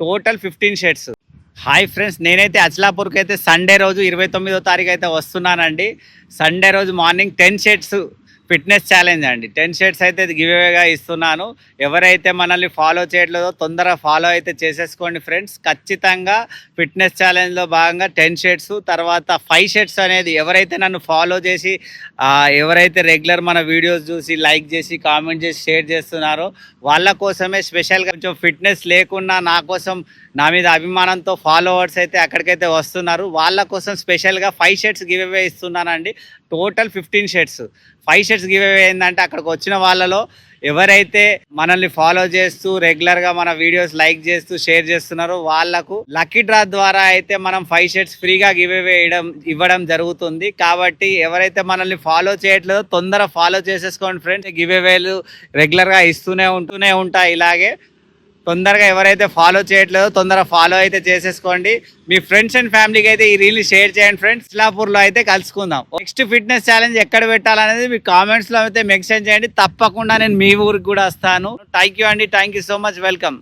Total 15 shirts. Hi friends, నేనైతే అచలాపూర్కి అయితే Sunday రోజు 29వ తారీఖు అయితే వస్తున్నానండి. సండే రోజు మార్నింగ్ 10 షర్ట్స్ ఫిట్నెస్ ఛాలెంజ్ అండి. 10 షర్ట్స్ అయితే గివ్ అవేగా ఇస్తున్నాను. ఎవరైతే మనల్ని ఫాలో చేయట్లేదో తొందరగా ఫాలో అయితే చేసేసుకోండి ఫ్రెండ్స్. ఖచ్చితంగా ఫిట్నెస్ ఛాలెంజ్లో భాగంగా 10 షర్ట్స్, తర్వాత 5 షర్ట్స్ అనేది ఎవరైతే నన్ను ఫాలో చేసి ఎవరైతే రెగ్యులర్ మన వీడియోస్ చూసి లైక్ చేసి కామెంట్ చేసి షేర్ చేస్తున్నారో వాళ్ళ కోసమే స్పెషల్గా కొంచెం ఫిట్నెస్ లేకున్నా నా కోసం నా మీద అభిమానంతో ఫాలోవర్స్ అయితే అక్కడికైతే వస్తున్నారు. వాళ్ళ కోసం స్పెషల్గా 5 షర్ట్స్ గివ్ అవే ఇస్తున్నానండి. Total 15 shirts. 5 shirts give away ఏంటంటే అక్కడికి వచ్చిన వాళ్ళలో ఎవరైతే మనల్ని ఫాలో చేస్తూ రెగ్యులర్గా మన వీడియోస్ లైక్ చేస్తూ షేర్ చేస్తున్నారో వాళ్లకు లక్కీ డ్రా ద్వారా అయితే మనం 5 షర్ట్స్ ఫ్రీగా గివ్ అవే ఇవ్వడం జరుగుతుంది. కాబట్టి ఎవరైతే మనల్ని ఫాలో చేయట్లేదో తొందర ఫాలో చేసేసుకోండి ఫ్రెండ్స్. గివ్ అవేలు రెగ్యులర్గా ఇస్తూనే ఉంటాయి. ఇలాగే తొందరగా ఎవరైతే ఫాలో చేయట్లేదో తొందరగా ఫాలో అయితే చేసేసుకోండి. మీ ఫ్రెండ్స్ అండ్ ఫ్యామిలీకి అయితే ఈ రీల్ని షేర్ చేయండి ఫ్రెండ్స్. ఇస్లాపూర్లో అయితే కలుసుకుందాం. నెక్స్ట్ ఫిట్నెస్ ఛాలెంజ్ ఎక్కడ పెట్టాలనేది మీ కామెంట్స్లో అయితే మెన్షన్ చేయండి. తప్పకుండా నేను మీ ఊరికి కూడా వస్తాను. థ్యాంక్ యూ అండి. Thank you so much. Welcome.